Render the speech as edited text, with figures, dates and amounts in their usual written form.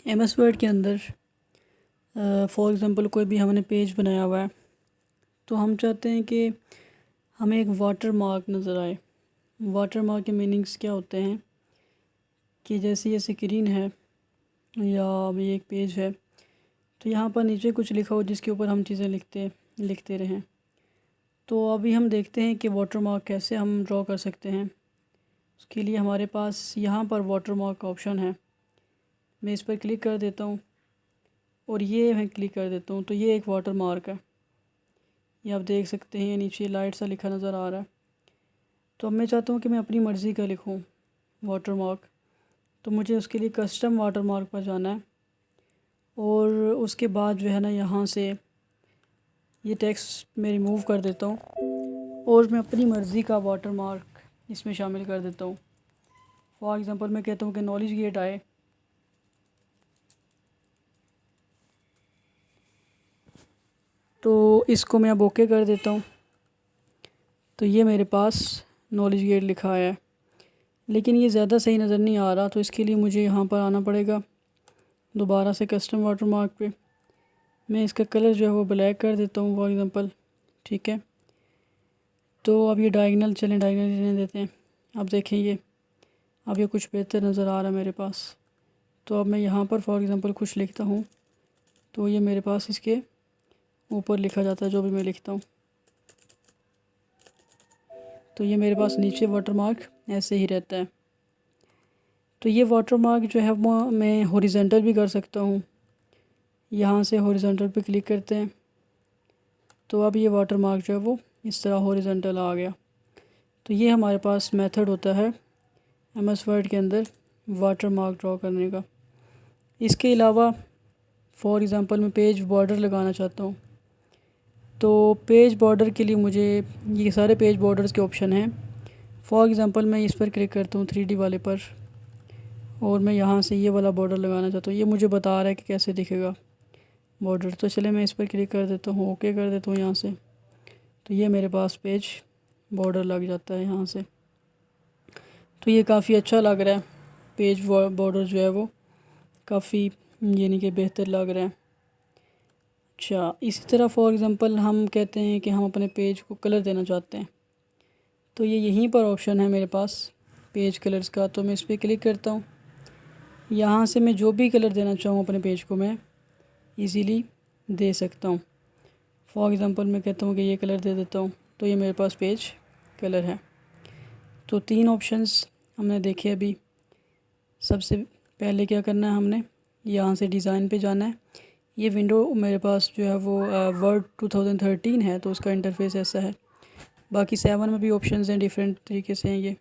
MS word के अंदर for example कोई भी हमने पेज बनाया हुआ है, तो हम चाहते हैं कि हमें एक वाटर मार्क नज़र आए। वाटर मार्क के मीनिंग्स क्या होते हैं कि जैसे ये स्क्रीन है या अभी एक पेज है, तो यहाँ पर नीचे कुछ लिखा हो जिसके ऊपर हम चीज़ें लिखते रहें। तो अभी हम देखते हैं कि वाटर मार्क कैसे हम ड्रॉ कर सकते हैं। उसके लिए हमारे पास यहाँ पर वाटर मार्क का ऑप्शन है। मैं इस पर क्लिक कर देता हूँ और ये मैं क्लिक कर देता हूँ, तो ये एक वाटर मार्क है। ये आप देख सकते हैं, नीचे लाइट सा लिखा नज़र आ रहा है। तो अब मैं चाहता हूँ कि मैं अपनी मर्ज़ी का लिखूँ वाटर मार्क, तो मुझे उसके लिए कस्टम वाटर मार्क पर जाना है और उसके बाद जो है ना, यहाँ से ये टेक्स्ट मैं रिमूव कर देता हूँ और मैं अपनी मर्ज़ी का वाटर मार्क इसमें शामिल कर देता हूँ। फॉर एग्ज़ाम्पल मैं कहता हूँ कि नॉलेज गेट आए, तो इसको मैं अब ओके कर देता हूँ। तो ये मेरे पास नॉलेज गेट लिखा है, लेकिन ये ज़्यादा सही नज़र नहीं आ रहा, तो इसके लिए मुझे यहाँ पर आना पड़ेगा दोबारा से कस्टम वाटर मार्क पे। मैं इसका कलर जो है वो ब्लैक कर देता हूँ फॉर एग्ज़ाम्पल, ठीक है। तो अब ये डायगनल रहने देते हैं। अब देखें, ये अब ये कुछ बेहतर नज़र आ रहा है मेरे पास। तो अब मैं यहाँ पर फॉर एग्ज़ाम्पल कुछ लिखता हूँ, तो ये मेरे पास इसके ऊपर लिखा जाता है जो भी मैं लिखता हूँ। तो ये मेरे पास नीचे वाटर मार्क ऐसे ही रहता है। तो ये वाटर मार्क जो है वो मैं हॉरिजॉन्टल भी कर सकता हूँ। यहाँ से हॉरिजॉन्टल पे क्लिक करते हैं, तो अब ये वाटर मार्क जो है वो इस तरह हॉरिजॉन्टल आ गया। तो ये हमारे पास मेथड होता है MS वर्ड के अंदर वाटर मार्क ड्रॉ करने का। इसके अलावा फॉर एग्ज़ाम्पल मैं पेज बॉर्डर लगाना चाहता हूँ, तो पेज बॉर्डर के लिए मुझे ये सारे पेज बॉर्डर्स के ऑप्शन हैं। फॉर एग्ज़ाम्पल मैं इस पर क्लिक करता हूँ 3D वाले पर, और मैं यहाँ से ये वाला बॉर्डर लगाना चाहता हूँ। ये मुझे बता रहा है कि कैसे दिखेगा बॉर्डर, तो चले मैं इस पर क्लिक कर देता हूँ, ओके कर देता हूँ यहाँ से। तो ये मेरे पास पेज बॉर्डर लग जाता है यहाँ से। तो ये काफ़ी अच्छा लग रहा है, पेज बॉर्डर जो है वो काफ़ी यानी कि बेहतर लग रहा है। अच्छा, इसी तरह फॉर एग्ज़ाम्पल हम कहते हैं कि हम अपने पेज को कलर देना चाहते हैं, तो ये यहीं पर ऑप्शन है मेरे पास पेज कलर्स का। तो मैं इस पर क्लिक करता हूँ, यहाँ से मैं जो भी कलर देना चाहूँ अपने पेज को मैं इजीली दे सकता हूँ। फॉर एग्ज़ाम्पल मैं कहता हूँ कि ये कलर दे देता हूँ, तो ये मेरे पास पेज कलर है। तो 3 ऑप्शंस हमने देखे अभी। सबसे पहले क्या करना है, हमने यहाँ से डिज़ाइन पे जाना है। ये विंडो मेरे पास जो है वो वर्ड 2013 है, तो उसका इंटरफेस ऐसा है। बाकी 7 में भी ऑप्शंस हैं, डिफरेंट तरीके से हैं ये।